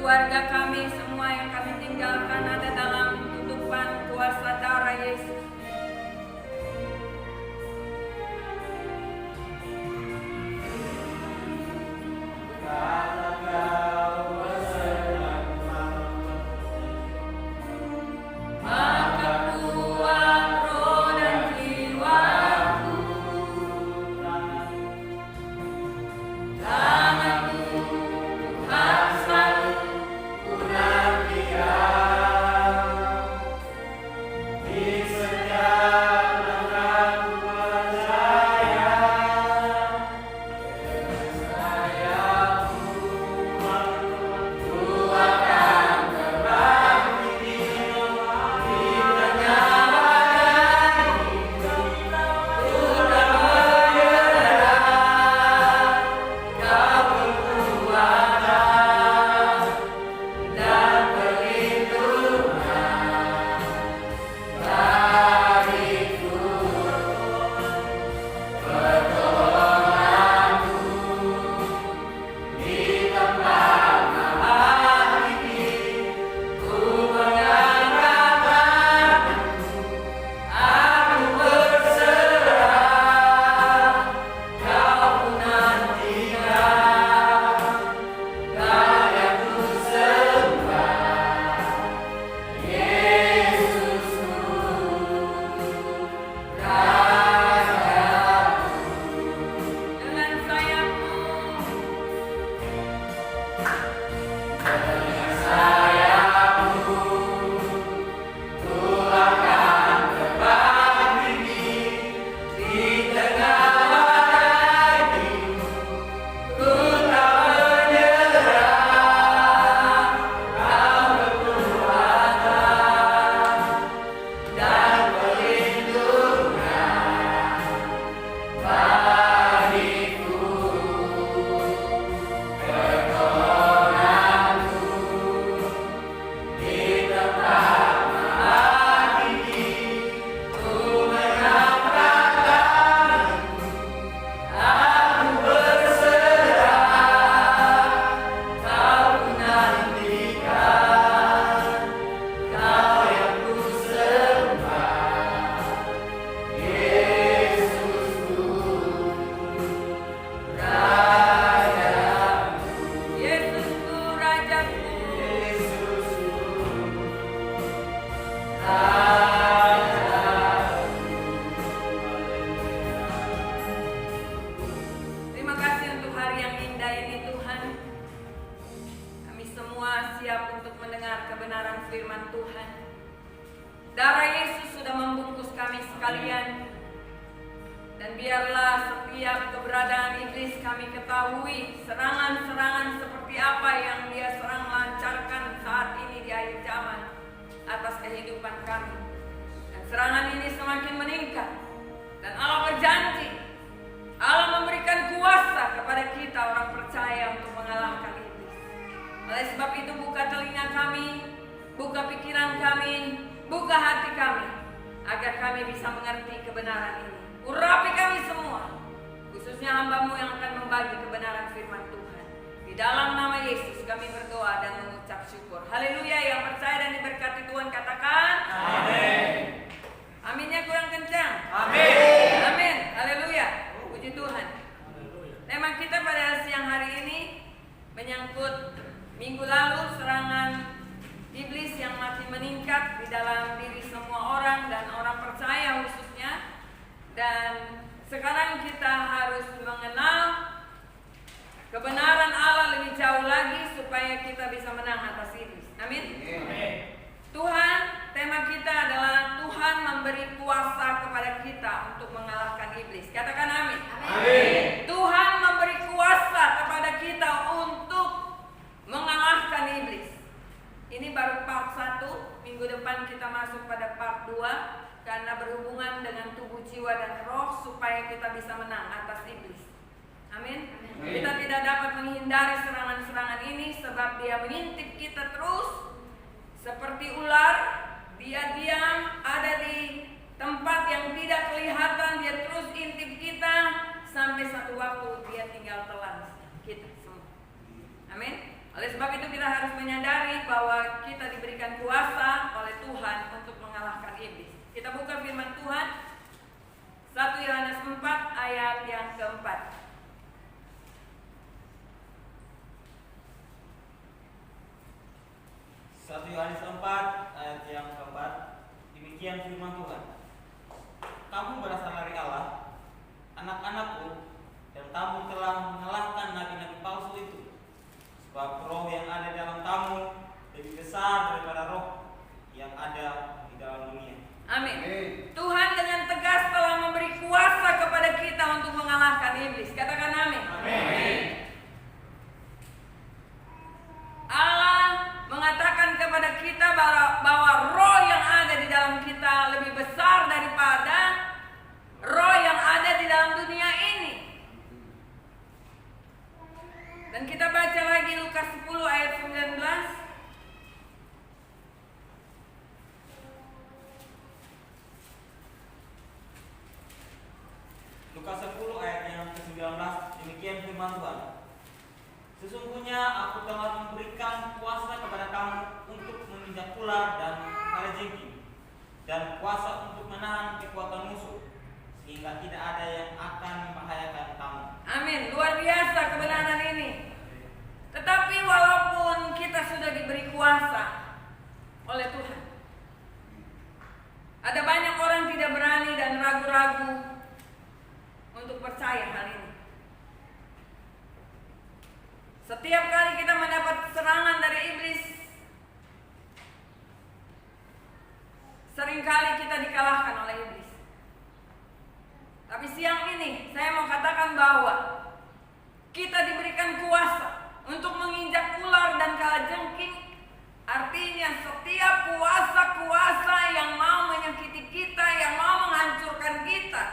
keluarga kami, semua yang kami tinggalkan ada dalam tutupan kuasa darah Yesus. Oleh sebab itu kita harus menyadari bahwa kita diberikan kuasa oleh Tuhan untuk mengalahkan iblis. Kita buka firman Tuhan 1 Yohanes 4 ayat yang keempat. 1 Yohanes 4 ayat yang keempat. Demikian firman Tuhan. Kamu berasal dari Allah, anak-anakku, dan kamu telah mengalahkan nabi-nabi palsu itu. Sebab roh yang ada dalam kamu lebih besar daripada roh yang ada di dalam dunia. Amin. Tuhan dengan tegas telah memberi kuasa kepada kita untuk mengalahkan iblis. Katakan amin. Amin. Allah mengatakan kepada kita bahwa roh yang ada di dalam kita lebih besar daripada roh yang ada di dalam dunia ini. Dan kita baca lagi Lukas 10 ayat 19. Lukas 10 ayat yang ke-19. Demikian firman Tuhan. Sesungguhnya aku telah memberikan kuasa kepada kamu untuk menginjak ular dan kalajengking, dan kuasa untuk menahan kekuatan musuh, sehingga tidak ada yang akan membahayakan kamu. Amin. Luar biasa kebenaran ini. Tetapi walaupun kita sudah diberi kuasa oleh Tuhan, ada banyak orang tidak berani dan ragu-ragu untuk percaya hal ini. Setiap kali kita mendapat serangan dari iblis, seringkali kita dikalahkan oleh iblis. Tapi siang ini saya mau katakan bahwa kita diberikan kuasa untuk menginjak ular dan kalajengking. Artinya setiap kuasa-kuasa yang mau menyakiti kita, yang mau menghancurkan kita,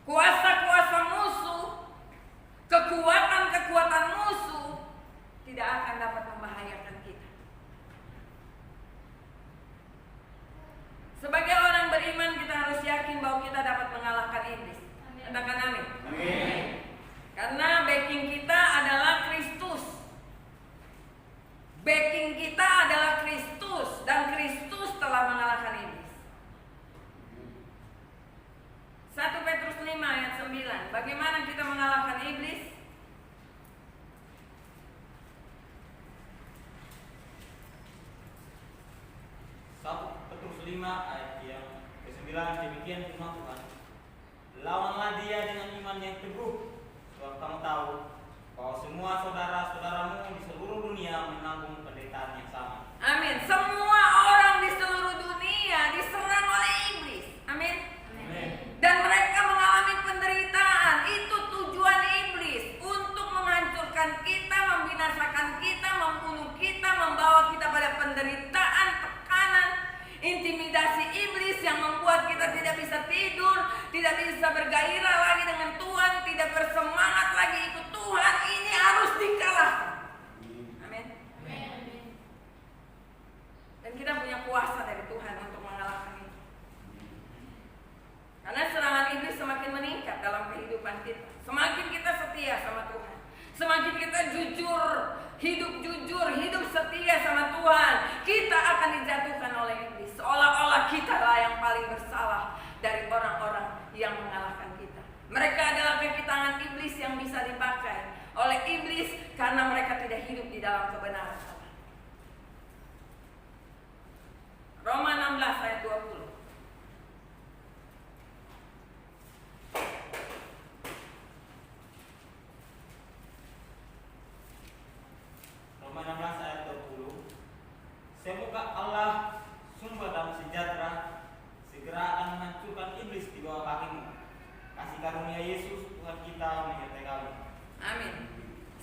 kuasa-kuasa musuh, kekuatan-kekuatan musuh tidak akan dapat membahayakan kita. Sebagai orang beriman kita harus yakin bahwa kita dapat mengalahkan iblis. Katakan amin. Amin. Karena backing kita adalah Kristus. Backing kita adalah Kristus, dan Kristus telah mengalahkan iblis. 1 Petrus 5 ayat 9. Bagaimana kita mengalahkan iblis? Petrus 5 ayat yang ke-9. Demikian firman Tuhan. Lawanlah dia dengan iman yang teguh, sebab kamu tahu bahwa semua saudara-saudaramu di seluruh dunia menanggung penderitaan yang sama. Amin. Semua orang di seluruh dunia diserang oleh iblis. Amin. Amin. Dan mereka mengalami penderitaan. Itu tujuan iblis, untuk menghancurkan kita, membinasakan kita, membunuh kita, membawa kita pada penderitaan, tekanan, intimidasi iblis yang membuat kita tidak bisa tidur, tidak bisa bergairah lagi dengan Tuhan, tidak bersemangat lagi ikut Tuhan. Ini harus dikalahkan. Amin. Dan kita punya kuasa dari Tuhan untuk mengalahkan ini. Karena serangan iblis semakin meningkat dalam kehidupan kita. Semakin kita setia sama Tuhan, semakin kita jujur, hidup setia sama Tuhan, kita akan dijatuhkan oleh iblis. Seolah-olah kita lah yang paling bersalah dari orang-orang yang mengalahkan kita. Mereka adalah kaki tangan iblis yang bisa dipakai oleh iblis karena mereka tidak hidup di dalam kebenaran Allah. Roma 16 ayat 20. Roma 16 ayat 20. Semoga Allah sumber damai sejahtera segera akan menghancurkan iblis di bawah kakimu. Kasih karunia Yesus Tuhan kita menyertai kamu. Amin.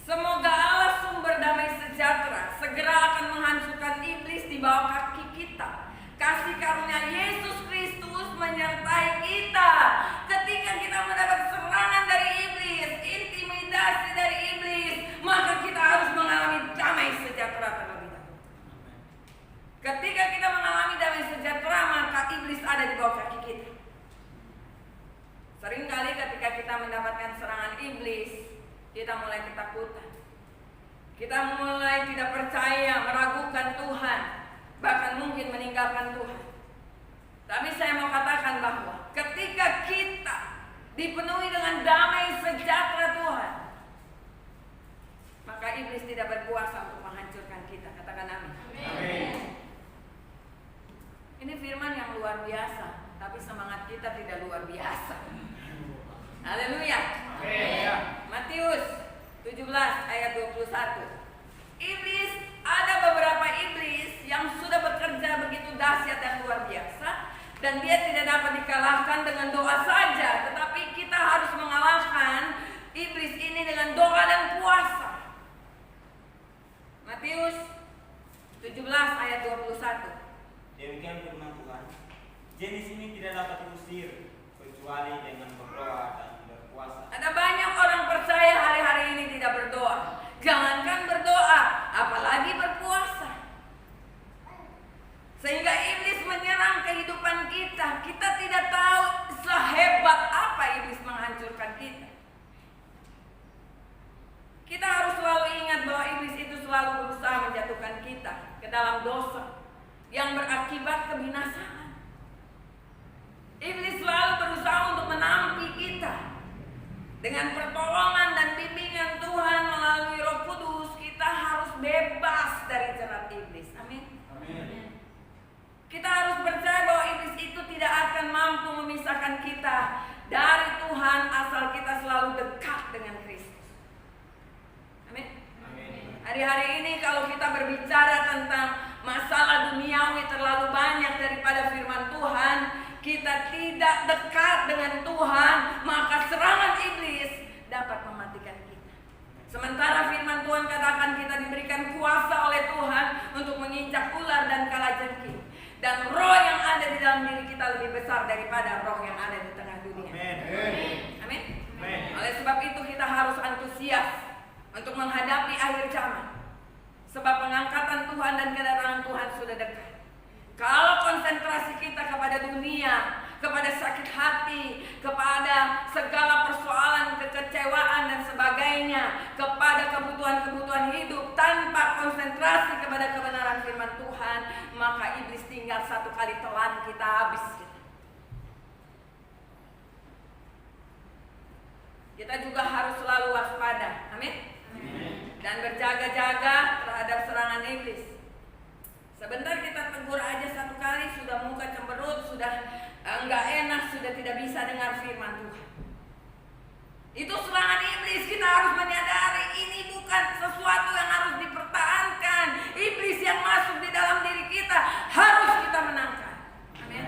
Semoga Allah sumber damai sejahtera segera akan menghancurkan iblis di bawah kaki kita. Kasih karunia Yesus Kristus menyertai kita. Ketika kita mendapat serangan dari iblis, intimidasi dari iblis, maka kita harus mengalami damai sejahtera terlebih dahulu. Ketika kita mengalami damai sejahtera, maka iblis ada di bawah kaki kita. Seringkali ketika kita mendapatkan serangan iblis, kita mulai ketakutan. Kita mulai tidak percaya, meragukan Tuhan, bahkan mungkin meninggalkan Tuhan. Tapi saya mau katakan bahwa ketika kita dipenuhi dengan damai sejahtera Tuhan, maka iblis tidak berkuasa untuk menghancurkan kita. Katakan amin. Amin. Ini firman yang luar biasa, tapi semangat kita tidak luar biasa. Haleluya. Matius 17 ayat 21. Iblis, ada beberapa iblis yang sudah bekerja begitu dahsyat dan luar biasa, dan dia tidak dapat dikalahkan dengan doa saja, tetapi kita harus mengalahkan iblis ini dengan doa dan puasa. Matius 17 ayat 21. Demikian firman Tuhan. Jenis ini tidak dapat diusir kecuali dengan berdoa dan berpuasa. Ada banyak orang percaya hari-hari ini tidak berdoa. Jangankan berdoa, apalagi berpuasa. Sehingga iblis menyerang kehidupan kita. Kita tidak tahu sehebat apa iblis menghancurkan kita. Kita harus selalu ingat bahwa iblis itu selalu berusaha menjatuhkan kita ke dalam dosa yang berakibat kebinasaan. Iblis selalu berusaha untuk menampi kita. Dengan pertolongan dan bimbingan Tuhan melalui Roh Kudus, kita harus bebas dari jerat iblis. Amin. Amin. Kita harus percaya bahwa iblis itu tidak akan mampu memisahkan kita dari Tuhan asal kita selalu dekat dengan Kristus. Amin. Amin. Hari-hari ini kalau kita berbicara tentang masalah duniawi terlalu banyak daripada firman Tuhan, kita tidak dekat dengan Tuhan, maka serangan iblis dapat mematikan kita. Sementara firman Tuhan katakan kita diberikan kuasa oleh Tuhan untuk menginjak ular dan kalajengking. Dan roh yang ada di dalam diri kita lebih besar daripada roh yang ada di tengah dunia. Amin. Amin. Oleh sebab itu kita harus antusias untuk menghadapi akhir zaman. Sebab pengangkatan Tuhan dan kedatangan Tuhan sudah dekat. Kalau konsentrasi kita kepada dunia, kepada sakit hati, kepada segala persoalan, kekecewaan dan sebagainya, kepada kebutuhan-kebutuhan hidup tanpa konsentrasi kepada kebenaran firman Tuhan, maka iblis tinggal satu kali telan kita habis. Kita juga harus selalu waspada. Amin. Dan berjaga-jaga terhadap serangan iblis. Sebentar kita tegur aja satu kali, sudah muka cemberut, sudah enggak enak, sudah tidak bisa dengar firman Tuhan. Itu serangan iblis. Kita harus menyadari ini bukan sesuatu yang harus dipertahankan. Iblis yang masuk di dalam diri kita harus kita menangkan. Amin.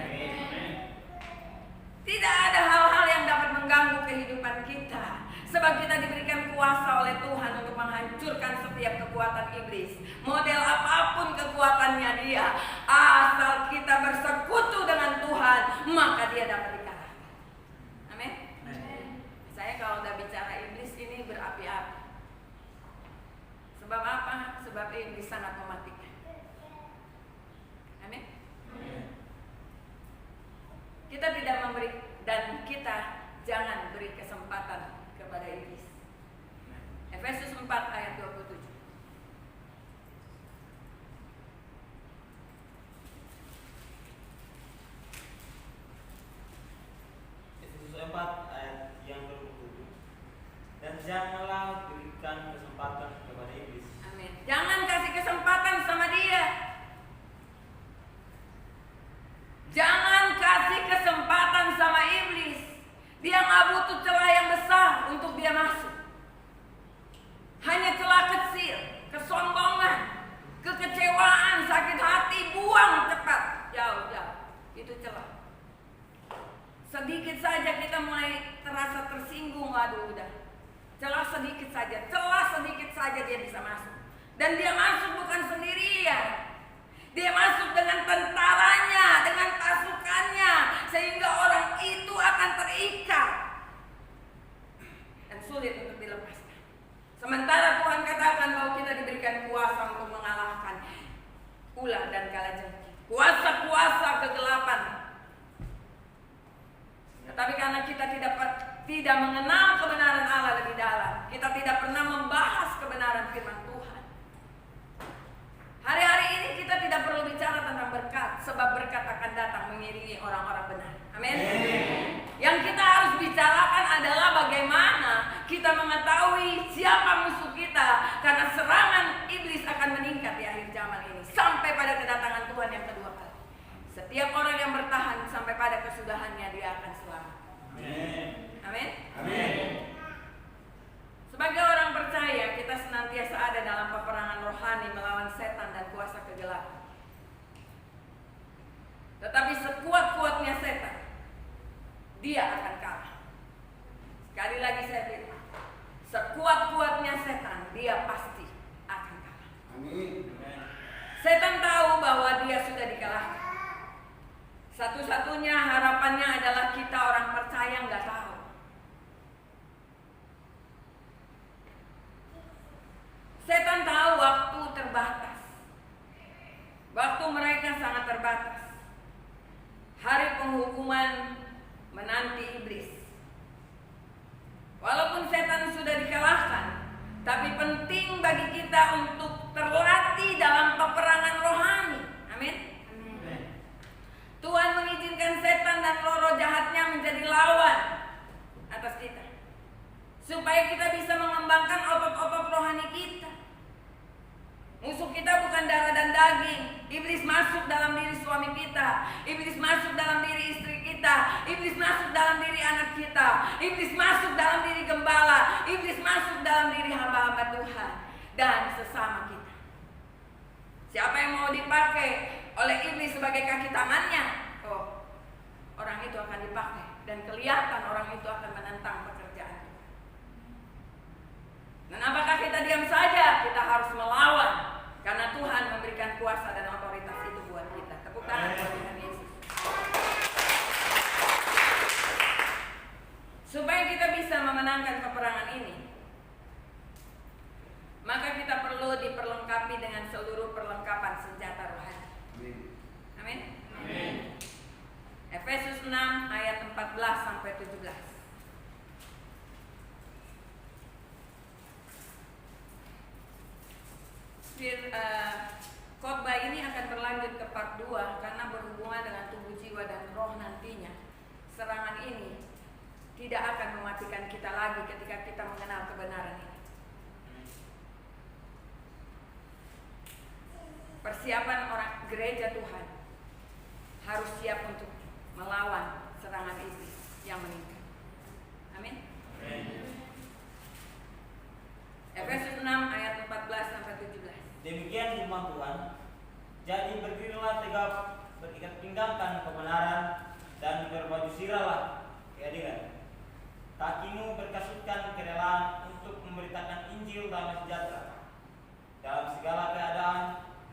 Tidak ada hal-hal yang dapat mengganggu kehidupan kita, sebab kita diberikan kuasa oleh Tuhan untuk menghancurkan setiap kekuatan iblis. Model apapun kekuatannya dia, asal kita bersekutu dengan Tuhan, maka dia dapat dikalahkan. Amin. Saya kalau udah bicara iblis ini berapi-api. Sebab apa? Sebab iblis sangat mematikan. Amin. Kita tidak memberi, dan kita jangan beri kesempatan kepada iblis. Efesus 4 ayat 27. Efesus 4 ayat yang ke-27. Dan janganlah berikan kesempatan kepada iblis. Amin. Jangan kasih kesempatan sama dia. Jangan kasih kesempatan sama iblis. Dia nggak butuh celah yang besar untuk dia masuk. Hanya celah kecil, kesombongan, kekecewaan, sakit hati, buang cepat, jauh-jauh. Itu celah. Sedikit saja kita mulai terasa tersinggung, waduh udah. Celah sedikit saja dia bisa masuk. Dan dia masuk bukan sendirian. Dia masuk dengan tentaranya, dengan pasukannya, sehingga orang itu akan terikat dan sulit untuk dilepaskan. Sementara Tuhan katakan bahwa kita diberikan kuasa untuk mengalahkan ular dan kalajengking, kuasa-kuasa kegelapan. Tetapi karena kita tidak mengenal kebenaran Allah lebih dalam, kita tidak pernah membahas kebenaran firman Tuhan, sebab berkat akan datang mengiringi orang-orang benar. Amin. Yang kita harus bicarakan adalah bagaimana kita mengetahui siapa musuh kita, karena serangan iblis akan meningkat di akhir zaman ini sampai pada kedatangan Tuhan yang kedua kali. Setiap orang yang bertahan sampai pada kesudahannya dia akan selamat. Amin. Sebagai orang percaya, kita senantiasa ada dalam peperangan rohani melawan setan dan kuasa kegelapan. Tetapi sekuat-kuatnya setan, dia akan kalah. Sekali lagi saya bilang, sekuat-kuatnya setan, dia pasti akan kalah. Setan tahu bahwa dia sudah dikalahkan. Satu-satunya harapannya adalah kita orang percaya nggak tahu. Setan tahu waktu terbatas. Waktu mereka sangat terbatas. Hari penghukuman menanti iblis. Walaupun setan sudah dikalahkan, tapi penting bagi kita untuk terlatih dalam peperangan rohani. Amin. Tuhan mengizinkan setan dan roh jahatnya menjadi lawan atas kita, supaya kita bisa mengembangkan otot-otot rohani kita. Musuh kita bukan darah dan daging. Iblis masuk dalam diri suami kita, iblis masuk dalam diri istri kita, iblis masuk dalam diri anak kita, iblis masuk dalam diri gembala, iblis masuk dalam diri hamba-hamba Tuhan dan sesama kita. Siapa yang mau dipakai oleh iblis sebagai kaki tangannya, orang itu akan dipakai dan kelihatan orang itu akan menentang pekerjaan. Dan apakah kita diam saja? Kita harus melawan, karena Tuhan memberikan kuasa dan otoritas itu buat kita. Tepuk tangan buat Tuhan Yesus. Supaya kita bisa memenangkan peperangan ini, maka kita perlu diperlengkapi dengan seluruh perlengkapan senjata rohani. Amin. Efesus 6 ayat 14 sampai 17. Khotbah ini akan berlanjut ke part 2 karena berhubungan dengan tubuh, jiwa, dan roh nantinya. Serangan ini tidak akan mematikan kita lagi ketika kita mengenal kebenaran ini. Persiapan orang gereja Tuhan harus siap untuk melawan serangan iblis yang meningkat. Amin. Efesus 6 ayat 14 sampai 17. Demikian firman Tuhan. Jadi berdirilah tegap, berikat pinggangkan kebenaran, dan berbaju sirahlah keadilan. Kakimu berkasutkan kerelaan untuk memberitakan Injil damai sejahtera. Dalam segala keadaan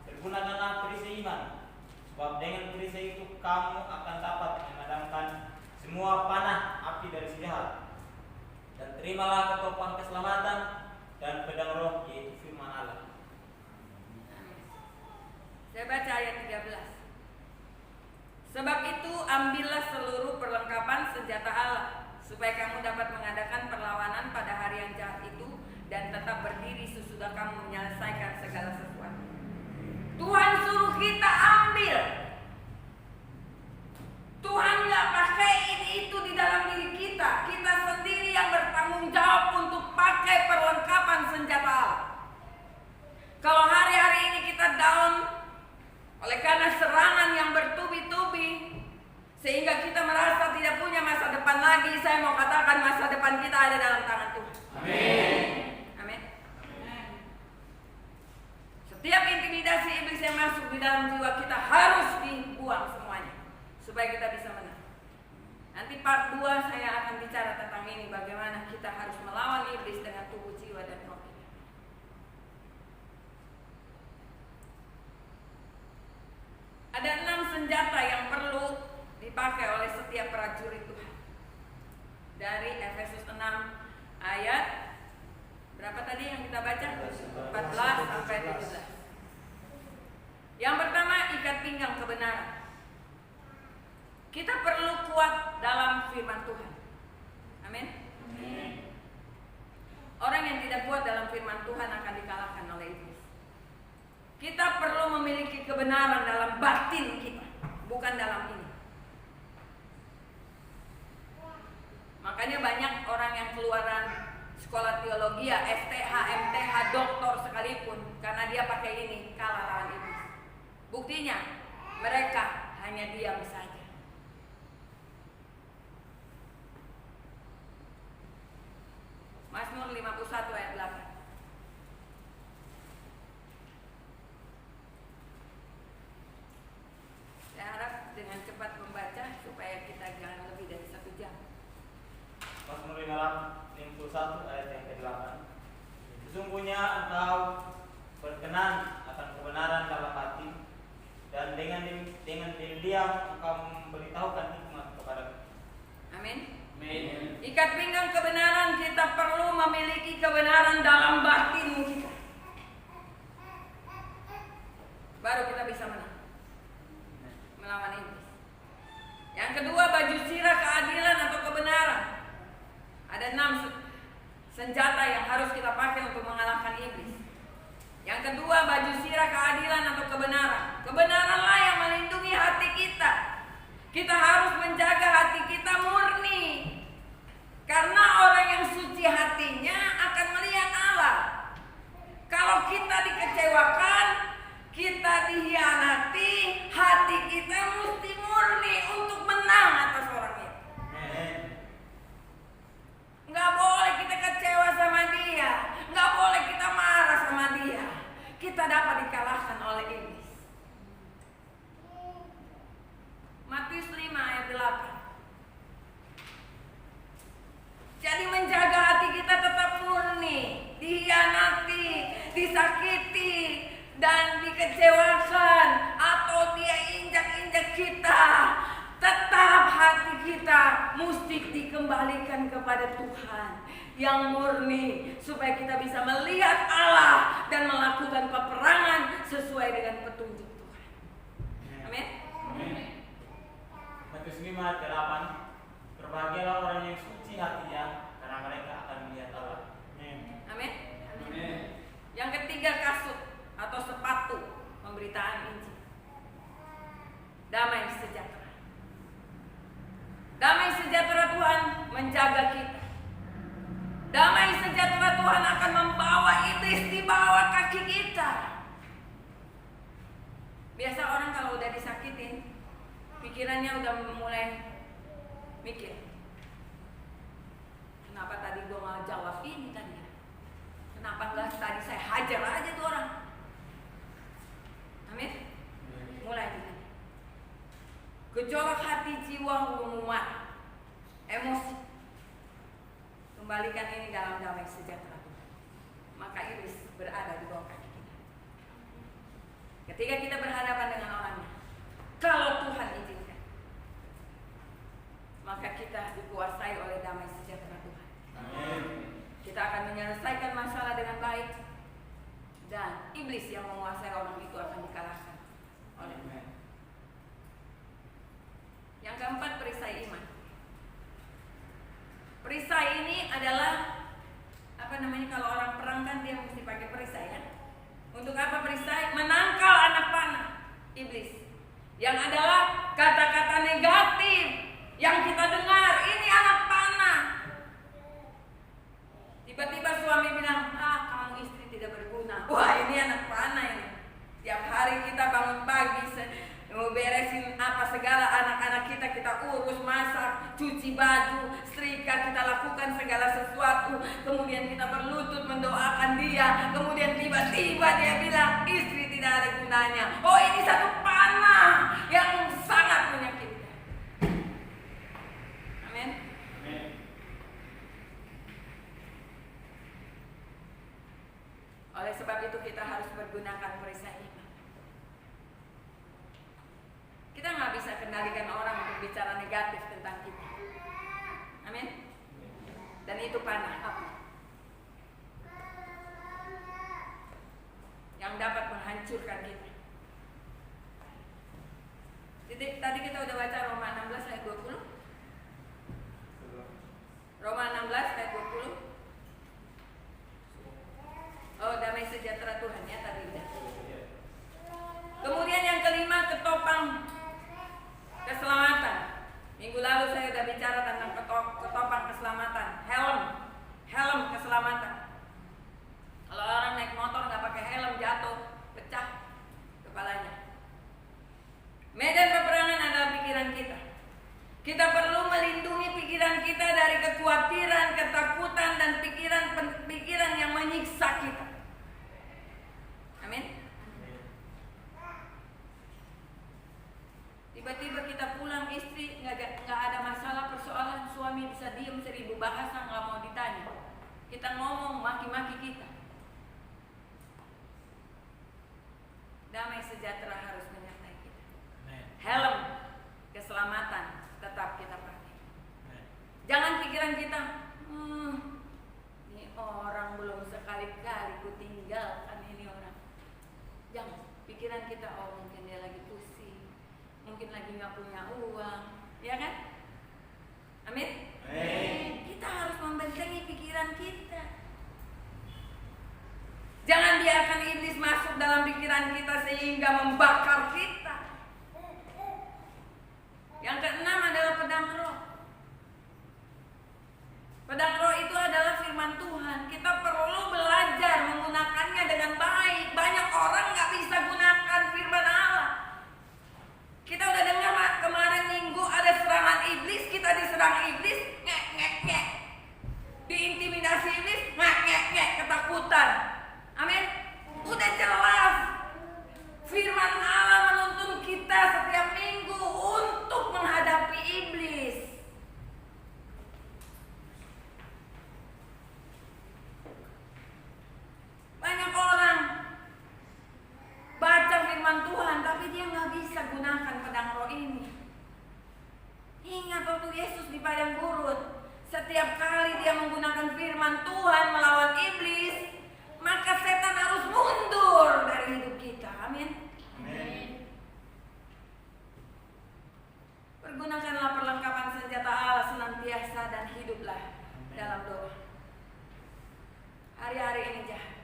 bergunakanlah perisai iman, sebab dengan perisai itu kamu akan dapat memadamkan semua panah api dari si jahat. Dan terimalah ketopang keselamatan dan pedang roh, yaitu firman Allah. Saya baca ayat 13. Sebab itu ambillah seluruh perlengkapan senjata Allah, supaya kamu dapat mengadakan perlawanan pada hari yang jahat itu, dan tetap berdiri sesudah kamu menyelesaikan segala sesuatu. Tuhan suruh kita ambil. Tuhan gak pakai ini itu di dalam diri kita. Kita sendiri yang bertanggung jawab untuk pakai perlengkapan senjata Allah. Kalau hari-hari ini kita down oleh karena serangan yang bertubi-tubi, sehingga kita merasa tidak punya masa depan lagi, saya mau katakan masa depan kita ada dalam tangan Tuhan. Amin. Setiap intimidasi iblis yang masuk di dalam jiwa kita harus dibuang semuanya, supaya kita bisa menang. Nanti part 2 saya akan bicara tentang ini, bagaimana kita harus melawan iblis dengan tubuh, jiwa, dan roh kita. Ada 6 senjata yang perlu dipakai oleh setiap prajurit Tuhan. Dari Efesus 6 ayat berapa tadi yang kita baca? 14 sampai 17. Yang pertama, ikat pinggang kebenaran. Kita perlu kuat dalam firman Tuhan. Amin. Orang yang tidak kuat dalam firman Tuhan akan dikalahkan oleh iblis. Kita perlu memiliki kebenaran dalam batin kita. bukan dalam ini. Makanya banyak orang yang keluaran sekolah teologi ya, STH, MTH, doktor sekalipun, karena dia pakai ini kalah lawan iblis. Buktinya mereka hanya diam saja. Mazmur 51 ayat 8. Saya harap dengan cepat membaca supaya kita jangan lebih dari 1 jam. Mazmur 51 ayat yang ke-8. Sesungguhnya engkau berkenan akan kebenaran dalam hati, dan dengan diam engkau memberitahukan hikmat kepadaku. Amin. Amin. Ikat pinggang kebenaran, kita perlu memiliki kebenaran dalam batin kita. Baru kita bisa menang melawan iblis. Yang kedua, baju sirah keadilan atau kebenaran. Ada 6 senjata yang harus kita pakai untuk mengalahkan iblis. Yang kedua, baju sirah keadilan atau kebenaran. Kebenaranlah yang melindungi hati kita. Kita harus menjaga hati kita murni. Karena orang yang suci hatinya akan melihat Allah. Kalau kita dikecewakan, kita dihianati, hati kita mesti murni untuk menang atas orang itu. Nggak boleh kita kecewa sama dia, nggak boleh kita marah sama dia. Kita dapat dikalahkan oleh iblis. Matius 5 ayat 8. Jadi menjaga hati kita tetap murni, dihianati, disakiti, dan dikecewakan, atau dia injak-injak kita, tetap hati kita mesti dikembalikan kepada Tuhan yang murni, supaya kita bisa melihat Allah dan melakukan peperangan sesuai dengan petunjuk Tuhan. Amin. Matius 5 ayat ke-8. Berbahagialah orang yang suci hatinya, karena mereka akan melihat Allah. Amin. Yang ketiga, kasut atau sepatu pemberitaan Injil. Damai sejahtera. Damai sejahtera Tuhan menjaga kita. Damai sejahtera Tuhan akan membawa iblis di bawah kaki kita. Biasa orang kalau udah disakitin, pikirannya udah mulai mikir, kenapa tadi gue malah jawab ini tadi? Kenapa enggak tadi saya hajar aja tuh orang? Amin. Mulai gitu. Gejolak hati, jiwa, umuman, emosi. Kembalikan ini dalam damai sejahtera Tuhan. Maka iblis berada di bawah kaki kita. Ketika kita berhadapan dengan orangnya, kalau Tuhan izinkan, maka kita dikuasai oleh damai sejahtera Tuhan. Amin. Kita akan menyelesaikan masalah dengan baik, dan iblis yang menguasai orang itu akan dikalahkan oleh Tuhan. Yang keempat, perisai iman. Perisai ini adalah kalau orang perang kan dia mesti pakai perisai ya. Untuk apa perisai? Menangkal anak panah iblis, yang adalah kata-kata negatif yang kita dengar. Ini anak panah. Tiba-tiba suami bilang, kamu istri tidak berguna. Wah, ini anak panah ini. Tiap hari kita bangun pagi, mau beresin apa segala anak-anak kita urus, masak, cuci baju, setrika, kita lakukan segala sesuatu. Kemudian kita berlutut mendoakan dia. Kemudian tiba-tiba dia bilang, istri tidak ada gunanya. Oh, ini satu panah yang sangat menyakitkan. Amin. Oleh sebab itu kita harus menggunakan perisai iman. Kita nggak bisa kendalikan orang untuk bicara negatif tentang kita. Amin. Dan itu panah api yang dapat menghancurkan kita. Tadi kita udah baca Roma 16 ayat 20. Roma 16 ayat 20. Oh, damai sejahtera Tuhan ya tadi udah. Kemudian yang kelima, ketopang sejahtera harus menyertai kita. Amen. Helm keselamatan tetap kita pakai. Amen. Jangan pikiran kita, ini orang belum sekali-kali ku tinggalkan ini orang. Jangan pikiran kita, oh mungkin dia lagi pusing, mungkin lagi nggak punya uang, ya kan? Amin. Kita harus membentengi pikiran kita. Jangan biarkan iblis masuk dalam pikiran kita sehingga membakar kita. Yang keenam adalah pedang roh. Pedang roh itu adalah firman Tuhan. Kita perlu belajar menggunakannya dengan baik. Banyak orang nggak bisa gunakan firman Allah. Kita udah dengar kemarin minggu ada serangan iblis, kita diserang iblis, ngek. Diintimidasi iblis, ngek, ketakutan. Amin. Udah jelas. Firman Allah menuntun kita setiap minggu untuk menghadapi iblis. Banyak orang baca firman Tuhan tapi dia nggak bisa gunakan pedang roh ini. Ingat waktu Yesus di padang gurun, setiap kali dia menggunakan firman Tuhan melawan iblis, maka setan harus mundur dari hidup kita. Amin. Pergunakanlah perlengkapan senjata Allah senantiasa dan hiduplah dalam doa. Hari-hari ini jahat.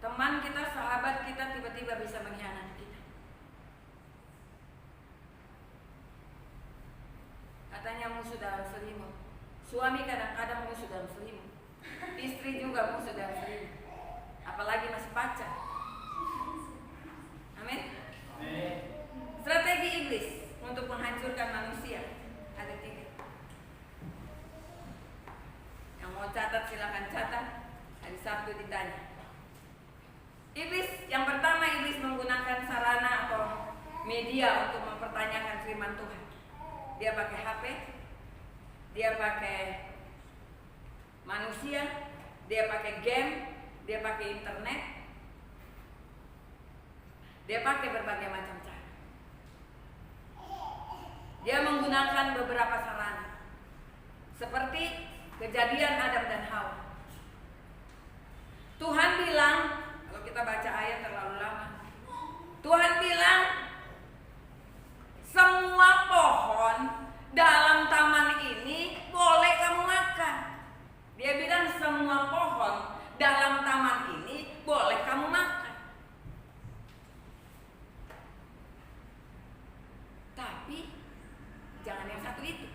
Teman kita, sahabat kita tiba-tiba bisa mengkhianati kita. Katanya musuh dalam selimut. Suami kadang-kadang musuh dalam selimut. Istri juga musuh dalam selimut. Apalagi masih pacar. Amin. Strategi iblis untuk menghancurkan manusia ada 3. Yang mau catat silakan catat. Hari Sabtu ditanya. Iblis, yang pertama iblis menggunakan sarana atau media untuk mempertanyakan firman Tuhan. Dia pakai HP, dia pakai manusia, dia pakai game, dia pakai internet, dia pakai berbagai macam cara. Dia menggunakan beberapa sarana, seperti kejadian Adam dan Hawa. Tuhan bilang, kalau kita baca ayat terlalu lama, Tuhan bilang semua pohon dalam taman ini boleh kamu makan. Dia bilang semua pohon dalam taman ini boleh kamu makan. Tapi jangan yang satu itu.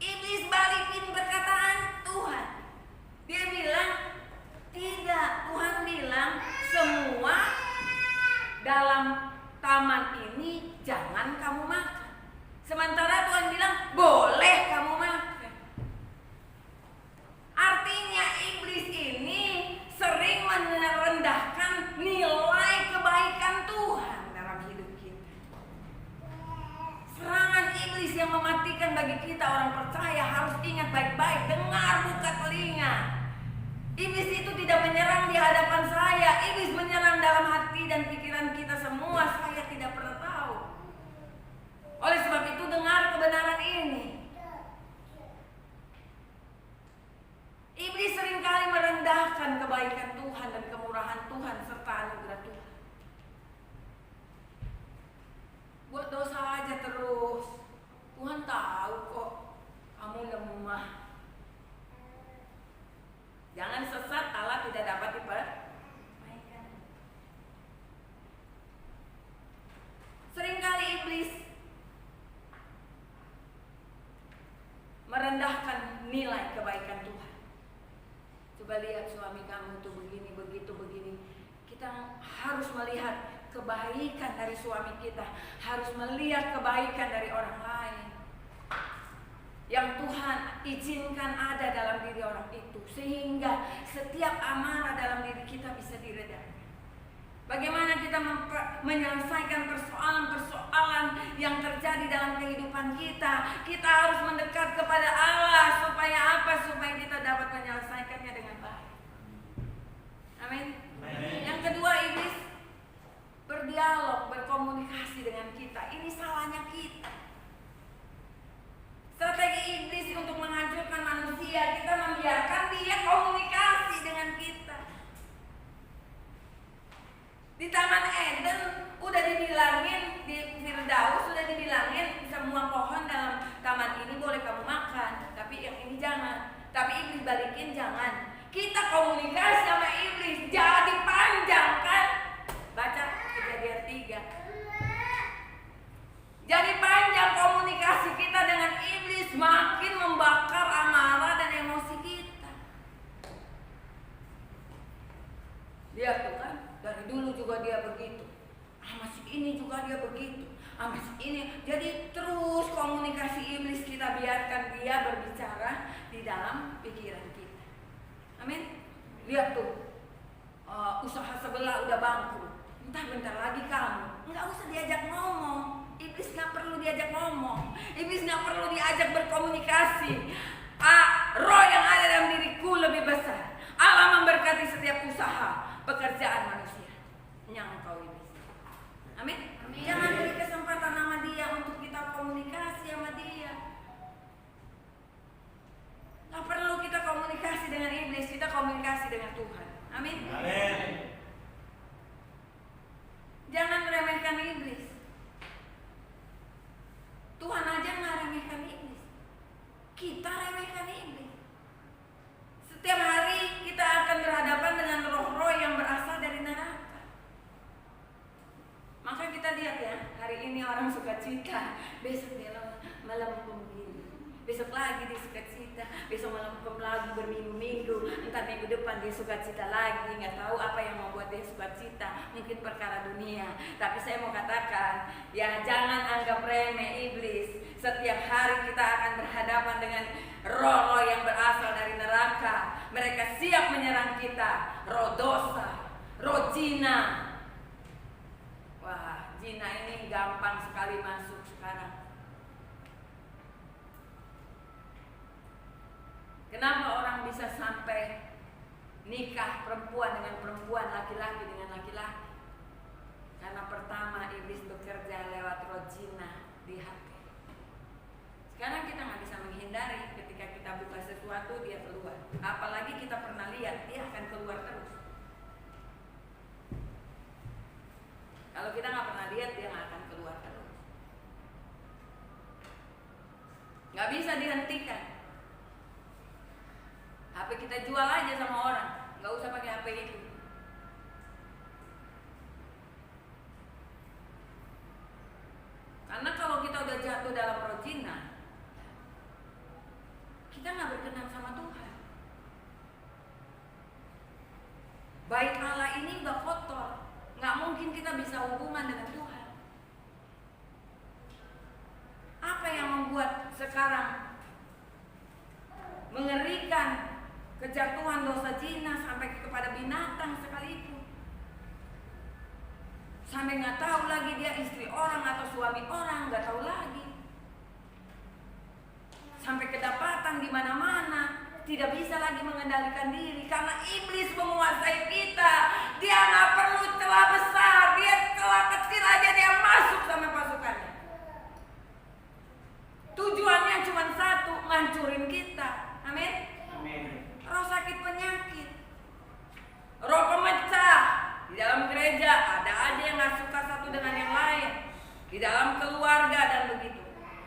Iblis balikin perkataan Tuhan. Dia bilang tidak. Tuhan bilang semua dalam taman ini jangan kamu makan. Sementara Tuhan bilang boleh kamu makan. Artinya iblis ini sering merendahkan nilai kebaikan Tuhan dalam hidup kita. Serangan iblis yang mematikan bagi kita orang percaya harus ingat baik-baik, dengar, buka telinga. Iblis itu tidak menyerang di hadapan saya. Iblis menyerang dalam hati dan pikiran kita semua. Saya tidak pernah tahu. Oleh sebab itu dengar kebenaran ini. Iblis seringkali merendahkan kebaikan Tuhan dan kemurahan Tuhan serta anugerah Tuhan. Buat dosa aja terus. Tuhan tahu kok kamu lemah. Jangan sesat, Allah tidak dapat dipermainkan. Seringkali iblis merendahkan nilai kebaikan Tuhan. Coba lihat suami kamu tuh begini, begitu, begini. Kita harus melihat kebaikan dari suami kita, harus melihat kebaikan dari orang lain yang Tuhan izinkan ada dalam diri orang itu, sehingga setiap amarah dalam diri kita bisa diredakan. Bagaimana kita menyelesaikan persoalan-persoalan yang terjadi dalam kehidupan kita? Kita harus mendekat kepada Allah supaya apa? Supaya kita dapat menyelesaikannya dengan baik. dibilangin di Firdaus, sudah dibilangin semua pohon dalam taman ini boleh kamu makan, tapi yang ini jangan. Tapi iblis balikin jangan. Kita komunikasi sama iblis jadi panjang kan? Baca Kejadian 3. Jadi panjang komunikasi kita dengan iblis, makin membakar amarah dan emosi kita. Lihat tuh kan, dari dulu juga dia begitu. Masih ini juga dia begitu. Masih ini. Jadi terus komunikasi iblis kita biarkan dia berbicara di dalam pikiran kita. Amin. Lihat tuh, usaha sebelah udah bangkrut. Entah bentar lagi kamu, nggak usah diajak ngomong. Iblis nggak perlu diajak ngomong. Iblis nggak perlu diajak berkomunikasi. Roh yang ada dalam diriku lebih besar. Allah memberkati setiap usaha pekerjaan manusia. Nyangkau iblis. Amin. Jangan beri kesempatan sama dia untuk kita komunikasi sama dia. Nggak perlu kita komunikasi dengan iblis, kita komunikasi dengan Tuhan. Amin. Amin. Jangan meremehkan iblis. Tuhan aja nggak remehkan iblis. Kita remehkan iblis. Setiap hari kita akan berhadapan dengan roh-roh yang berasal dari neraka. Maka kita lihat ya, hari ini orang sukacita, besok dia malam begini, besok lagi dia sukacita, besok malam lagi berminggu-minggu, entar minggu depan dia sukacita lagi, nggak tahu apa yang membuat dia sukacita, mungkin perkara dunia. Tapi saya mau katakan, ya jangan anggap remeh iblis. Setiap hari kita akan berhadapan dengan roh-roh yang berasal dari neraka. Mereka siap menyerang kita, roh dosa, roh zina. Wah, zina ini gampang sekali masuk sekarang. Kenapa orang bisa sampai nikah perempuan dengan perempuan, laki-laki dengan laki-laki? Karena pertama iblis bekerja lewat roh zina di hati. Sekarang kita nggak bisa menghindari, ketika kita buka sesuatu dia keluar. Apalagi kita pernah lihat, dia akan keluar terus. Kalau kita nggak pernah lihat, dia nggak akan keluar terus. Nggak bisa dihentikan. HP kita jual aja sama orang, nggak usah pakai HP itu. Karena kalau kita udah jatuh dalam roh zina, kita nggak berkenan sama Tuhan. Bait Allah ini udah kotor, nggak mungkin kita bisa hubungan dengan Tuhan. Apa yang membuat sekarang mengerikan? Kejatuhan dosa zina sampai kepada binatang sekalipun. Sampai nggak tahu lagi dia istri orang atau suami orang, nggak tahu lagi. Sampai kedapatan di mana-mana, tidak bisa lagi mengendalikan diri karena iblis menguasai kita. Dia nggak perlu celah besar, dia celah kecil aja dia masuk sama pasukannya. Tujuannya cuma satu, ngancurin kita. Amin. Amin. Roh sakit penyakit, roh pemecah. Di dalam gereja ada aja yang gak suka satu dengan yang lain. Di dalam keluarga dan begitu.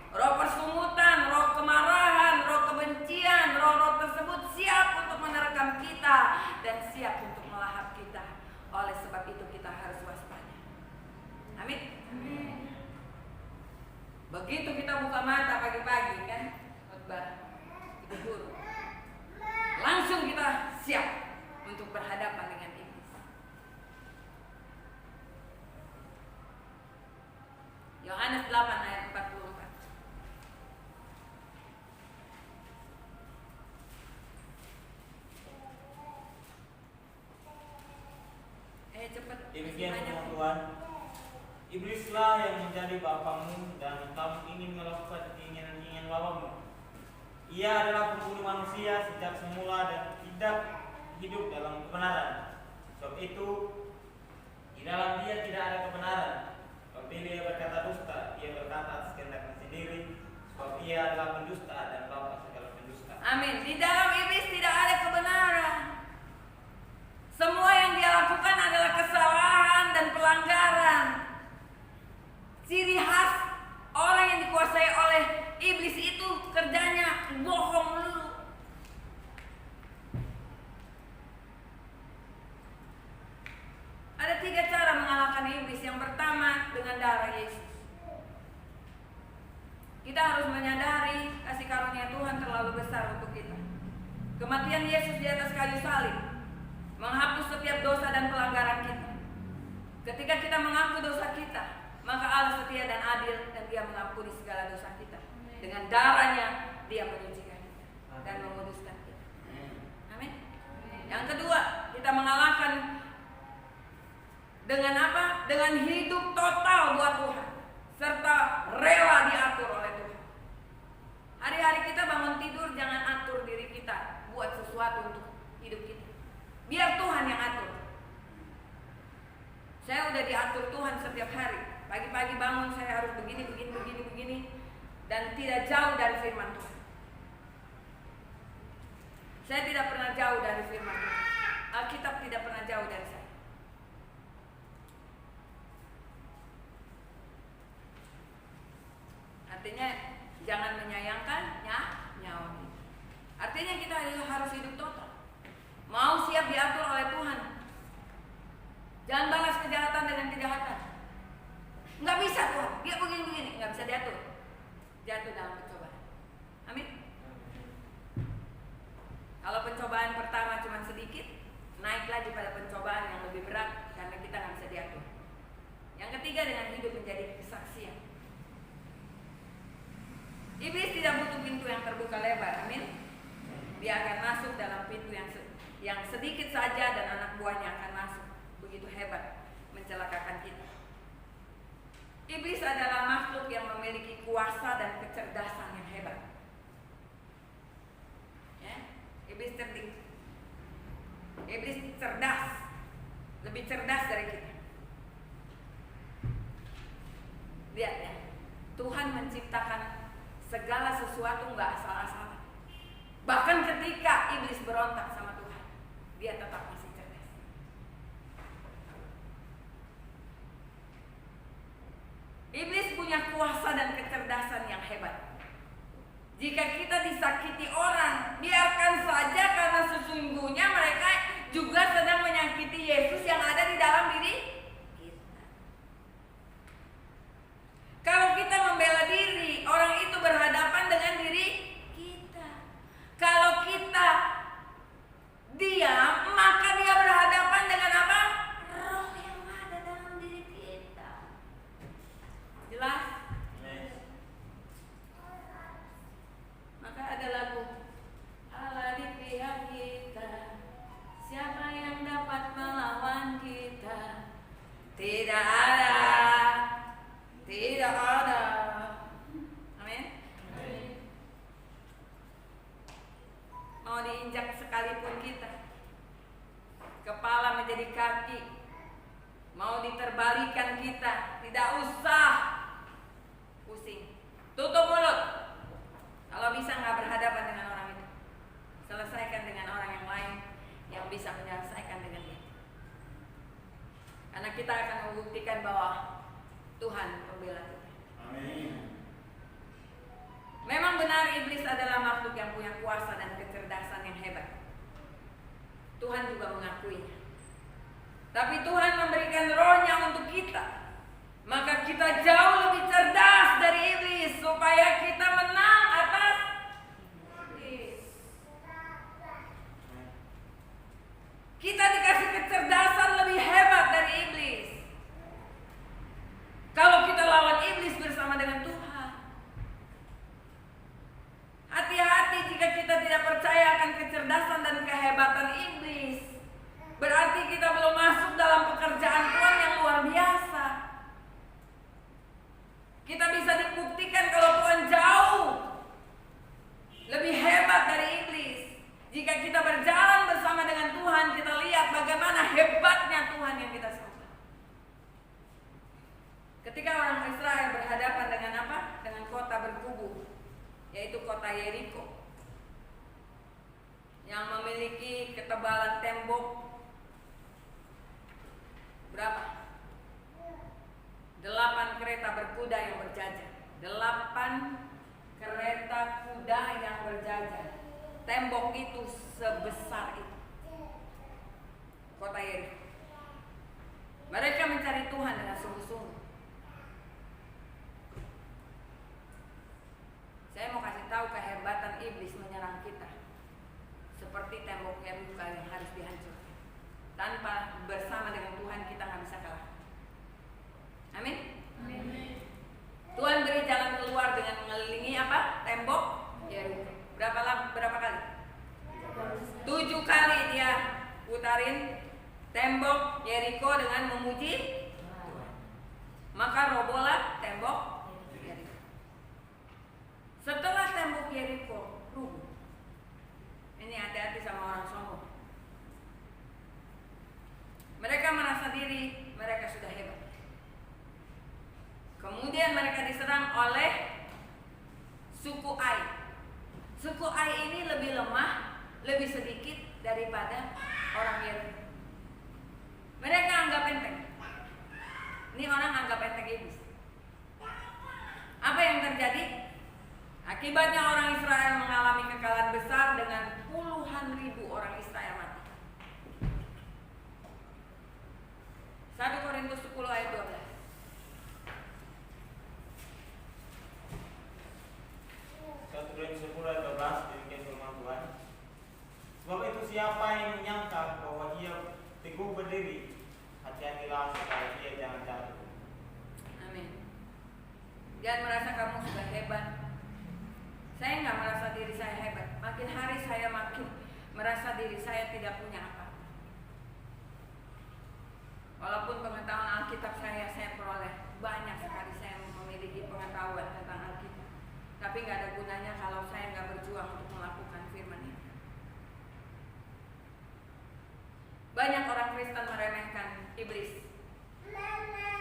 Roh persungutan, roh kemarahan, roh kebencian, roh-roh tersebut siap untuk menerkam kita dan siap untuk melahap kita. Oleh sebab itu kita harus waspada. Amin. Begitu kita buka mata pagi-pagi kan, khotbah itu guru. Langsung kita siap untuk berhadapan dengan iblis. Yohanes 8 ayat 44. Cepat. Demikian firman Tuhan. Iblislah yang menjadi bapamu dan kamu ingin melakukan keinginan-keinginan bapamu. Ia adalah pembunuh manusia sejak semula dan tidak hidup dalam kebenaran. Sebab itu di dalam dia tidak ada kebenaran. Apabila ia berkata dusta, ia berkata atas kehendaknya sendiri. Sebab ia adalah pendusta dan bapa segala pendusta. Amin. Di dalam iblis tidak ada kebenaran. Semua yang dia lakukan adalah kesalahan dan pelanggaran. dengan darah Yesus. Kita harus menyadari kasih karunia Tuhan terlalu besar untuk kita. Kematian Yesus di atas kayu salib menghapus setiap dosa dan pelanggaran kita. Ketika kita mengaku dosa kita, maka Allah setia dan adil dan Dia mengampuni segala dosa kita. Dengan darahnya Dia menyucikan kita dan menguduskan kita. Amin. Yang kedua, kita mengalahkan dengan apa? Dengan hidup total buat Tuhan, serta rela diatur oleh Tuhan. Hari-hari kita bangun tidur, jangan atur diri kita buat sesuatu untuk hidup kita. Biar Tuhan yang atur. Saya udah diatur Tuhan setiap hari. Pagi-pagi bangun saya harus begini, dan tidak jauh dari firman Tuhan. Saya tidak pernah jauh dari firman Tuhan. Alkitab tidak pernah jauh dari saya. Artinya jangan menyayangkan nyawa kita. Artinya kita harus hidup total. Mau siap diatur oleh Tuhan. Jangan balas kejahatan dengan kejahatan. Nggak bisa Tuhan, dia begini-begini, nggak bisa diatur. Jatuh dalam pencobaan. Amin. Kalau pencobaan pertama cuma sedikit, naik lagi pada pencobaan yang lebih berat karena kita nggak bisa diatur. Yang ketiga, dengan hidup menjadi kesaksian. Iblis tidak butuh pintu yang terbuka lebar, amin. Dia akan masuk dalam pintu yang sedikit saja dan anak buahnya akan masuk. Begitu hebat mencelakakan kita. Iblis adalah makhluk yang memiliki kuasa dan kecerdasan yang hebat. Ya, iblis cerdik. Iblis cerdas, lebih cerdas dari kita. Lihat ya, Tuhan menciptakan segala sesuatu nggak asal-asalan. Bahkan ketika iblis berontak sama Tuhan, dia tetap masih cerdas. Iblis punya kuasa dan kecerdasan yang hebat. Jika kita disakiti orang, biarkan saja, karena sesungguhnya mereka juga sedang menyakiti Yesus yang ada di dalam diri kita. Kalau kita membela diri, orang itu berhadapan dengan diri kita. Kalau kita diam, maka dia berhadapan dengan apa? Roh yang ada dalam diri kita. Jelas? Maka ada lagu, Allah di pihak kita, siapa yang dapat melawan kita? Tidak ada. Tidak ada. Amin. Mau diinjak sekalipun kita, kepala menjadi kaki, mau diterbalikan kita, tidak usah pusing. Tutup mulut. Kalau bisa nggak berhadapan dengan orang itu, selesaikan dengan orang yang lain yang bisa menyelesaikan dengan dia. Karena kita akan membuktikan bahwa Tuhan pembela kita. Amin. Memang benar iblis adalah makhluk yang punya kuasa dan kecerdasan yang hebat. Tuhan juga mengakuinya. Tapi Tuhan memberikan rohnya untuk kita. Maka kita jauh lebih cerdas dari iblis supaya kita menang atas iblis. Kita dikasih kecerdasan lebih hebat dari iblis. Kalau kita lawan iblis bersama dengan Tuhan. Hati-hati jika kita tidak percaya akan kecerdasan dan kehebatan iblis. Berarti kita belum masuk dalam pekerjaan Tuhan yang luar biasa. Kita bisa dibuktikan kalau Tuhan jauh lebih hebat dari iblis. Jika kita berjalan bersama dengan Tuhan, kita lihat bagaimana hebatnya Tuhan yang kita sembah. Ketika orang Israel berhadapan dengan apa? Dengan kota berkubu, yaitu kota Yeriko, yang memiliki ketebalan tembok berapa? 8 kereta berkuda yang berjajar. 8 kereta kuda yang berjajar. Tembok itu sebesar itu. Kota Yeriko. Mereka mencari Tuhan dengan sungguh-sungguh. seperti tembok Yeriko yang harus dihancurkan. Tanpa bersama dengan Tuhan kita nggak bisa kalah. Amin. Tuhan beri jalan keluar dengan mengelilingi apa? Tembok Yeriko. Berapa kali? 7 kali dia putarin tembok Yeriko dengan memuji Tuhan. Maka robohlah tembok Yeriko. Setelah tembok Yeriko rubuh, ini hati-hati sama orang sombong. Mereka merasa diri mereka sudah hebat. Kemudian mereka diserang oleh suku Ai. Suku Ai ini lebih lemah, lebih sedikit daripada orang Yeriko. Mereka anggap enteng. Ini orang anggap enteng iblis. Apa yang terjadi? Akibatnya orang Israel mengalami kekalahan besar dengan puluhan ribu orang Israel mati. 1 Korintus 10 ayat 12. 1 Korintus 10 ayat 12, demikian firman Tuhan. Sebab itu siapa yang menyangka bahwa ia teguh berdiri, hati-hatilah supaya ia jangan jatuh. Amin. Jangan merasa kamu sudah hebat. Saya nggak merasa diri saya hebat. Makin hari saya makin merasa diri saya tidak punya apa. Walaupun pengetahuan Alkitab saya peroleh banyak sekali, saya memiliki pengetahuan tentang Alkitab. Tapi nggak ada gunanya kalau saya nggak berjuang untuk melakukan firman ini. Banyak orang Kristen meremehkan iblis.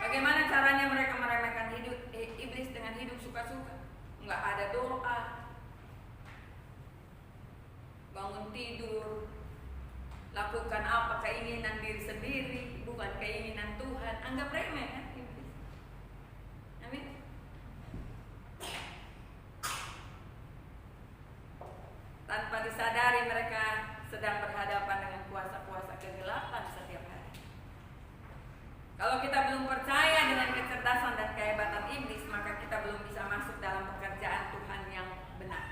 Bagaimana caranya mereka meremehkan iblis dengan hidup suka-suka? Nggak ada doa, bangun tidur, lakukan apa keinginan diri sendiri, bukan keinginan Tuhan. Anggap remeh kan iblis. Amin. Tanpa disadari mereka sedang berhadapan dengan kuasa-kuasa kegelapan setiap hari. Kalau kita belum percaya dengan kecerdasan dan kehebatan iblis, maka kita belum bisa masuk dalam pekerjaan Tuhan yang benar.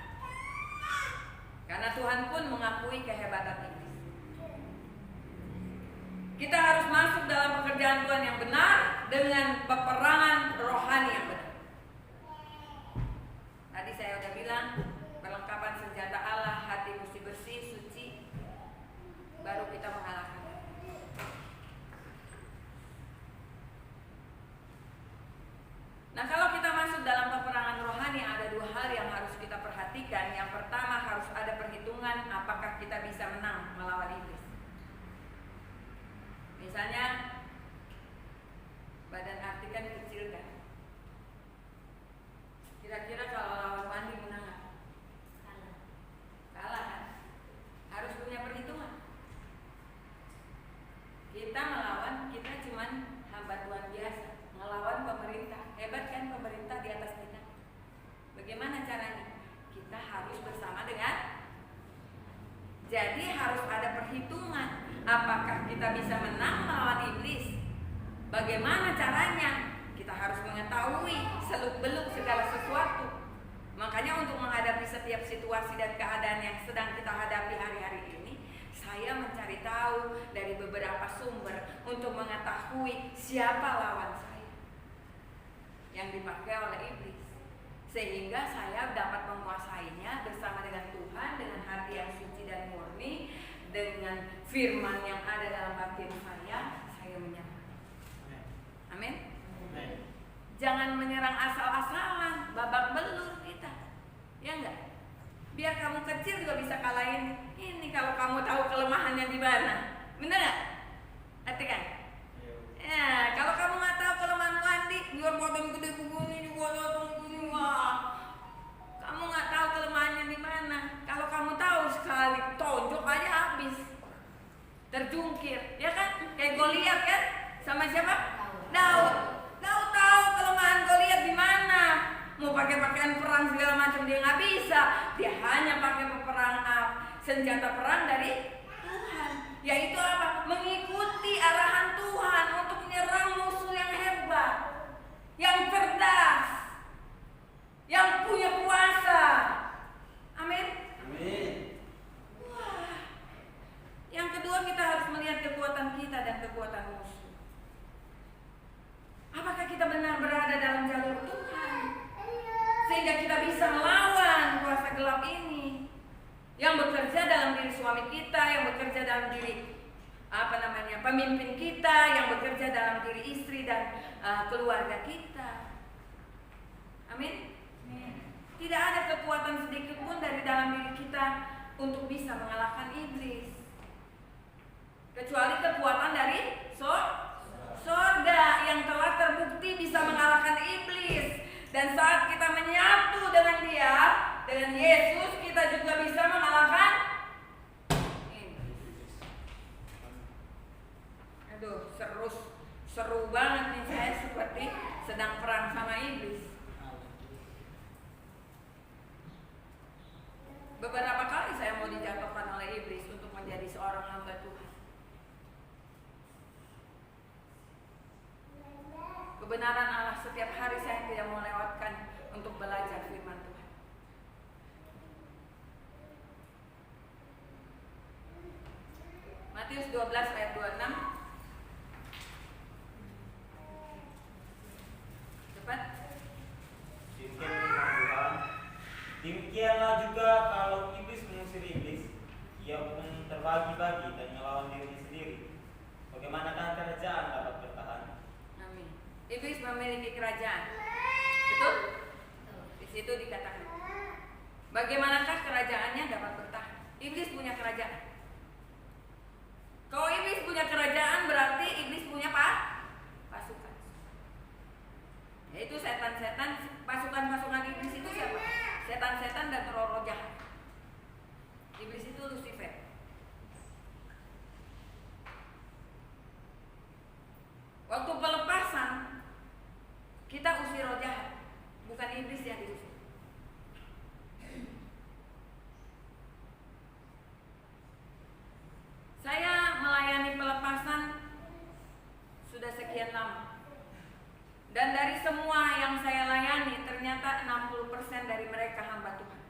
Karena Tuhan pun mengakui kehebatan iblis. Kita harus masuk dalam pekerjaan Tuhan yang benar dengan peperangan rohani yang benar. Tadi saya udah bilang, perlengkapan senjata Allah, hati mesti bersih, suci, baru kita mengalahkan. Nah, kalau kita masuk dalam peperangan rohani, ada 2 hal yang harus kita perhatikan. Yang pertama, harus ada perhitungan apakah kita bisa menang melawan iblis. Misalnya, badan arti kan kecil kan. Kira-kira kalau lawan Wandi menang nggak? Kalah kan? Harus punya perhitungan. Kita melawan, kita cuman hamba Tuhan biasa. Ngelawan pemerintah. Hebat kan pemerintah di atas kita? Bagaimana caranya? Kita harus bersama dengan. Jadi harus ada perhitungan. Apakah kita bisa menang melawan iblis? Bagaimana caranya? Kita harus mengetahui seluk-beluk segala sesuatu. Makanya untuk menghadapi setiap situasi dan keadaan yang sedang kita hadapi hari-hari ini, saya mencari tahu dari beberapa sumber untuk mengetahui siapa lawan saya yang dipakai oleh iblis, sehingga saya dapat menguasainya bersama dengan Tuhan, dengan hati yang suci dan murni, dengan firman yang ada dalam batin saya menyerang. Amin. Jangan menyerang asal-asalan, babak belur kita, ya enggak? Biar kamu kecil juga bisa kalahin ini kalau kamu tahu kelemahannya di mana, benar nggak? Hati kan? Ya, kalau kamu nggak tahu kelemahan Wandi, biar badan gede begini, dibuat begini, wah, kamu nggak tahu kelemahannya di mana. Kalau kamu tahu sekali tonjok aja habis, terjungkir, ya kan? Kayak Goliat kan, sama siapa? Daud. Daud tahu kelemahan Goliat di mana. Mau pakai pakaian perang segala macam dia nggak bisa. Dia hanya pakai senjata perang dari Tuhan, yaitu apa? Mengikuti arahan Tuhan untuk menyerang musuh yang hebat, yang cerdas, yang punya kuasa. Amin. Amin. Wah, kita harus melihat kekuatan kita dan kekuatan musuh. Apakah kita benar berada dalam jalur Tuhan sehingga kita bisa melawan kuasa gelap ini yang bekerja dalam diri suami kita, yang bekerja dalam diri pemimpin kita, yang bekerja dalam diri istri dan keluarga kita. Amin. Tidak ada kekuatan sedikit pun dari dalam diri kita untuk bisa mengalahkan iblis, kecuali kekuatan dari sorga yang telah terbukti bisa mengalahkan iblis. Dan saat kita menyatu dengan Dia, dengan Yesus, kita juga bisa mengalahkan iblis. Aduh, seru banget nih, saya seperti sedang perang sama iblis. Beberapa kali saya mau dijatuhkan oleh iblis untuk menjadi seorang hamba Tuhan. Kebenaran Allah setiap hari saya tidak mau lewatkan untuk belajar firman Tuhan. Matius 12 ayat 26. Cepat. Demikianlah juga kalau iblis mengusir iblis, ia pun terbagi-bagi dan melawan dirinya sendiri. Bagaimanakah kerajaan dapat bertahan? Amin. Iblis memiliki kerajaan. Betul? Di situ dikatakan. Bagaimanakah kerajaannya dapat bertahan? Iblis punya kerajaan. Kalau iblis punya kerajaan, berarti iblis punya pasukan. Yaitu setan-setan, pasukan-pasukan iblis itu siapa? Setan-setan dan roh-roh jahat. Iblis itu Lucifer. Waktu pelepasan, kita usir roh jahat, bukan iblis yang diusir. Saya melayani pelepasan sudah sekian lama. Dan dari semua yang saya layani, ternyata 60% dari mereka hamba Tuhan.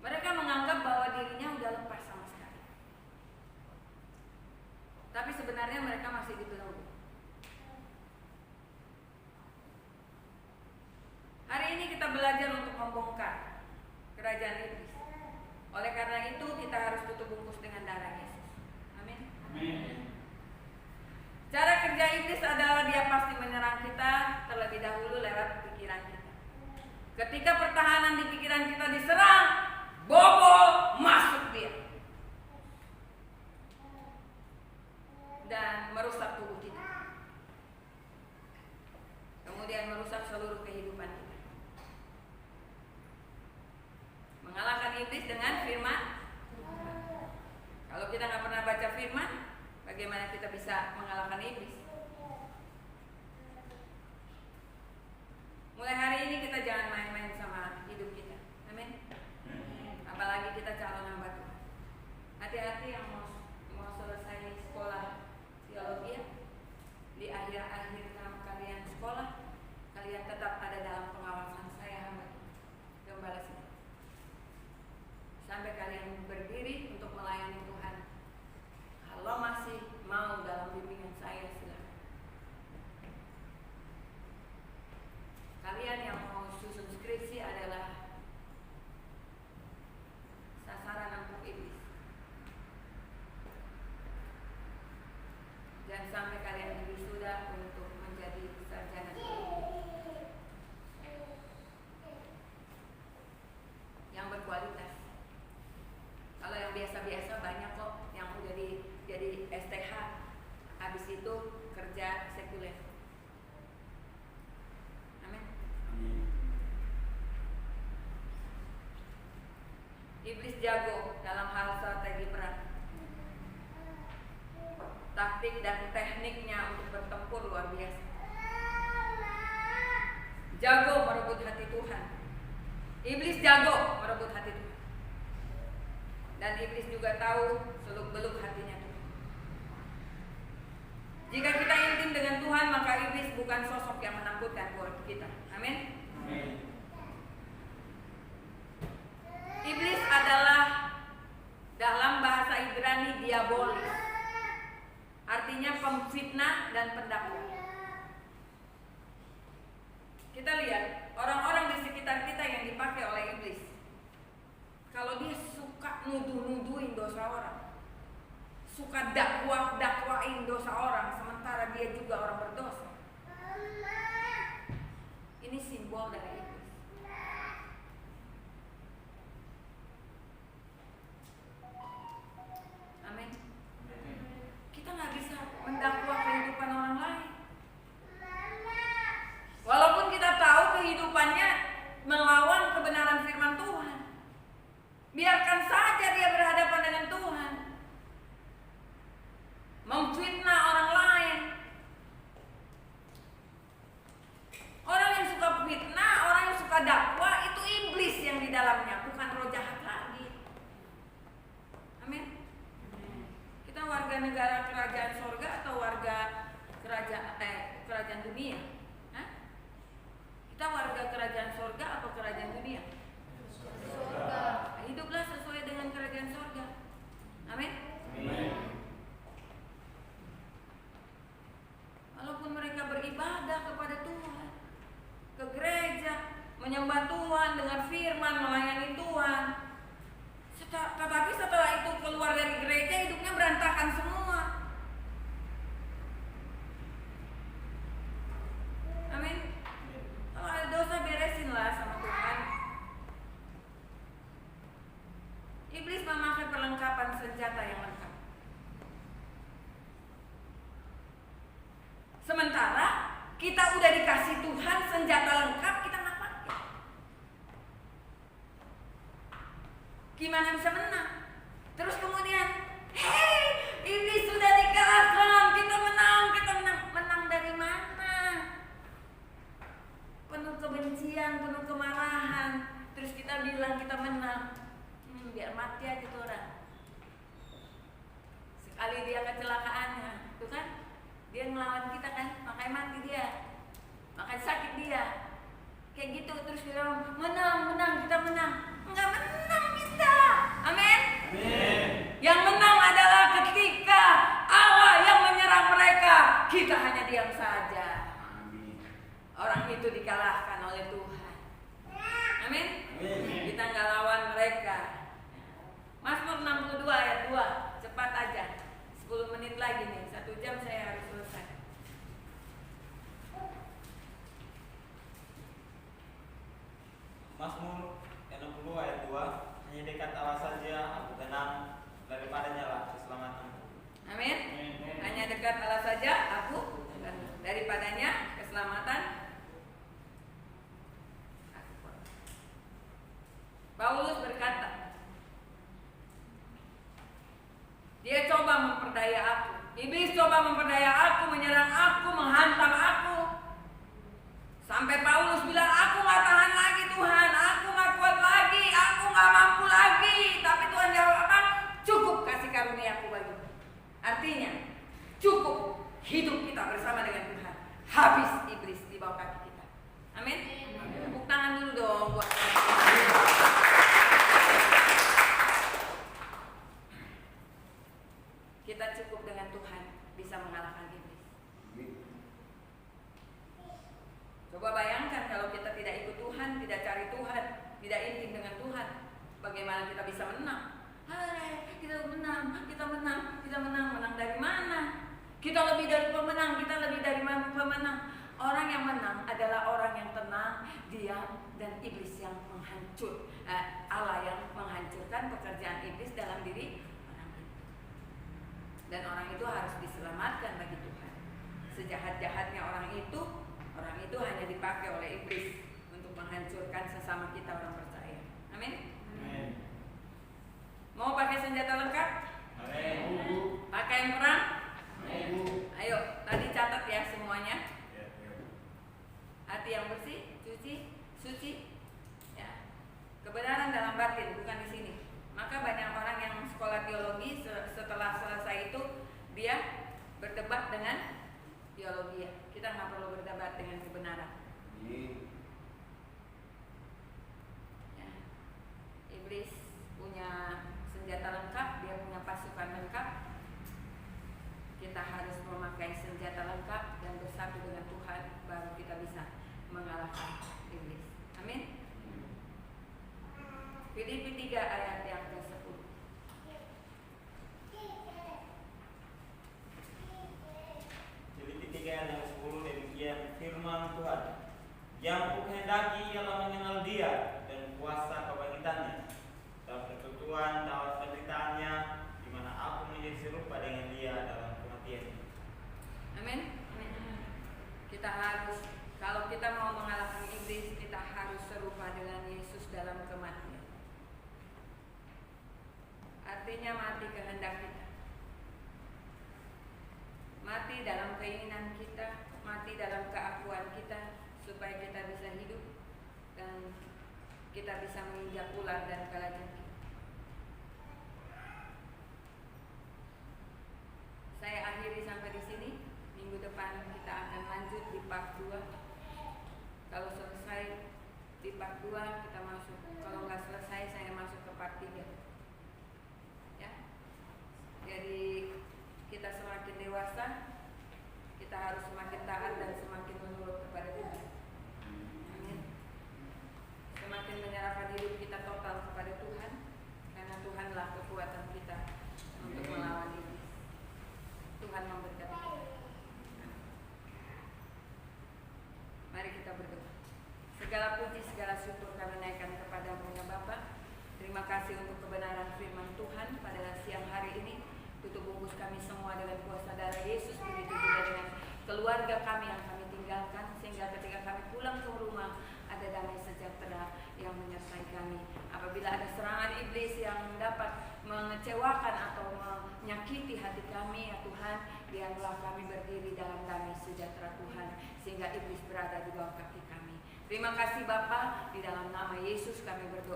Mereka menganggap bahwa dirinya udah lepas sama sekali. Tapi sebenarnya mereka masih dibelenggu. Hari ini kita belajar untuk membongkar kerajaan iblis. Oleh karena itu kita harus tutup bungkus dengan darah Yesus. Amin. Amin. Cara kerja iblis adalah dia pasti menyerang kita terlebih dahulu lewat pikiran kita. Ketika pertahanan di pikiran kita diserang, bobol masuk dia dan merusak tubuh kita, kemudian merusak seluruh kehidupan kita. Mengalahkan iblis dengan firman. Kalau kita nggak pernah baca firman, bagaimana kita bisa mengalahkan iblis? Mulai hari ini kita jangan main-main sama hidup kita. Amin. Apalagi kita calon hamba Tuhan. Hati-hati yang mau selesai sekolah teologi, di akhir-akhir kalian sekolah, kalian tetap ada dalam pengawasan saya hamba Tuhan. Gembala sini. Sampai kalian berdiri untuk melayani Tuhan. Kalau masih mau dalam bimbingan saya, silakan. Kalian yang mau susun skripsi adalah sasaran empuk iblis. Jangan sampai kalian wisuda untuk menjadi sarjana yang berkualitas. Kalau yang biasa-biasa banyak kok yang udah jadi STH, habis itu kerja sekuler. Amin. Iblis jago dalam hal strategi perang. Taktik dan tekniknya untuk bertempur luar biasa. Jago merebut hati Tuhan. Iblis jago merebut hati Tuhan. Dan iblis juga tahu seluk-beluk hatinya Tuhan. Jika kita intim dengan Tuhan, maka iblis bukan sosok yang menakutkan buat kita. Amin. Iblis adalah nuduh-nuduhin dosa orang, suka dakwain dosa orang, sementara dia juga orang berdosa. Ini simbol dari iblis. Amin. Kita nggak bisa mendakwa kehidupan orang lain, walaupun kita tahu kehidupannya melawan kebenaran firman Tuhan. Biarkan saja dia berhadapan dengan Tuhan, memfitnah orang lain. Orang yang suka fitnah, orang yang suka dakwa, itu iblis yang di dalamnya, bukan roh jahat lagi. Amin. Kita warga negara kerajaan sorga atau warga kerajaan dunia? Hah? Kita warga kerajaan sorga atau kerajaan dunia? Sorga. Hiduplah sesuai dengan kerajaan sorga. Amin. Walaupun mereka beribadah kepada Tuhan, ke gereja, menyembah Tuhan dengan firman, melayani Tuhan, tetapi setelah itu keluar dari gereja, hidupnya berantakan semua. Amin. Kalau ada dosa, beresinlah sama Tuhan. Iblis memakai perlengkapan senjata yang lengkap. Sementara kita udah dikasih Tuhan senjata lengkap, kita nggak pakai. Gimana bisa menang? Terus kemudian, hei, iblis sudah dikalahkan, kita menang. Menang dari mana? Penuh kebencian, penuh kemarahan. Terus kita bilang kita menang. Biar mati aja tuh orang. Sekali dia kecelakaannya, tuh kan? Dia ngelawan kita kan, makanya mati dia, makanya sakit dia. Kayak gitu, terus dia bilang, menang, kita menang. Enggak menang kita. Amin. Yang menang adalah ketika Allah yang menyerang mereka, kita hanya diam saja. Orang itu dikalahkan oleh Tuhan. Amin. Kita nggak lawan mereka. Mazmur 62 ayat 2, cepat aja, 10 menit lagi nih, 1 jam saya harus selesai. Mazmur 62 ayat 2, hanya dekat Allah saja aku tenang, daripadanya lah keselamatanku. Amin. Hanya dekat Allah saja aku tenang, daripadanya keselamatan. Paulus berkata, dia coba memperdaya aku. Iblis coba memperdaya aku, menyerang aku, menghantam aku. Sampai Paulus bilang, aku gak tahan lagi Tuhan, aku gak kuat lagi, aku gak mampu lagi. Tapi Tuhan jawab apa? Cukup kasih karunia aku bagimu. Artinya, cukup hidup kita bersama dengan Tuhan. Habis iblis di bawah kaki kita. Amin. Tepuk tangan dulu dong buat kita cukup dengan Tuhan bisa mengalahkan iblis. Coba bayangkan kalau kita tidak ikut Tuhan, tidak cari Tuhan, tidak intim dengan Tuhan, bagaimana kita bisa menang? Hai, kita menang, menang dari mana? Kita lebih dari pemenang, kita lebih dari pemenang. Orang yang menang adalah orang yang tenang, diam, dan iblis yang menghancur. Allah yang menghancurkan pekerjaan iblis dalam diri orang itu. Dan orang itu harus diselamatkan bagi Tuhan. Sejahat-jahatnya orang itu hanya dipakai oleh iblis untuk menghancurkan sesama kita orang percaya. Amin. Mau pakai senjata lengkap? Pakai yang perang? Ayo, tadi catat ya semuanya. Hati yang bersih, suci, ya. Kebenaran dalam batin, bukan di sini. Maka banyak orang yang sekolah teologi setelah selesai itu dia berdebat dengan teologi. Kita nggak perlu berdebat dengan kebenaran. Ya. Iblis punya senjata lengkap, dia punya pasukan lengkap. Kita harus memakai senjata lengkap dan bersatu dengan Tuhan, baru kita bisa mengalahkan iblis. Amin. Filipi 3 ayat yang ke-10. Yang kukehendaki ialah mengenal Dia dan kuasa kebangkitannya dan persekutuan dalam penderitaannya, di mana aku menjadi serupa dengan Dia dalam kematiannya. Amin. Kita harus, kalau kita mau mengalahkan iblis, kita harus serupa dengan Yesus dalam kematian. Artinya mati kehendak kita, mati dalam keinginan kita, mati dalam keakuan kita, supaya kita bisa hidup dan kita bisa menginjak ular dan kalajengking. Saya akhiri sampai di sini. Minggu depan kita akan lanjut di part 2. Kalau selesai di part 2 kita masuk. Kalau nggak selesai saya masuk ke part 3. Ya. Jadi kita semakin dewasa, kita harus semakin taat dan semakin menurut kepada Tuhan. Amin. Semakin menyerahkan hidup kita total kepada Tuhan, karena Tuhanlah kekuatan kita untuk melawan iblis. Tuhan memberkati kita. Mari kita berdoa. Segala puji, segala syukur kami naikkan kepada-Mu ya Bapa. Terima kasih untuk kebenaran firman Tuhan pada siang hari ini. Tutup bungkus kami semua dengan kuasa darah Yesus, begitu juga dengan keluarga kami yang kami tinggalkan, sehingga ketika kami pulang ke rumah ada damai sejahtera yang menyertai kami. Apabila ada serangan iblis yang dapat mengecewakan atau menyakiti hati kami ya Tuhan, biarlah kami berdiri dalam damai sejahtera Tuhan, sehingga iblis berada di bawah kaki kami. Terima kasih Bapa, di dalam nama Yesus kami berdoa.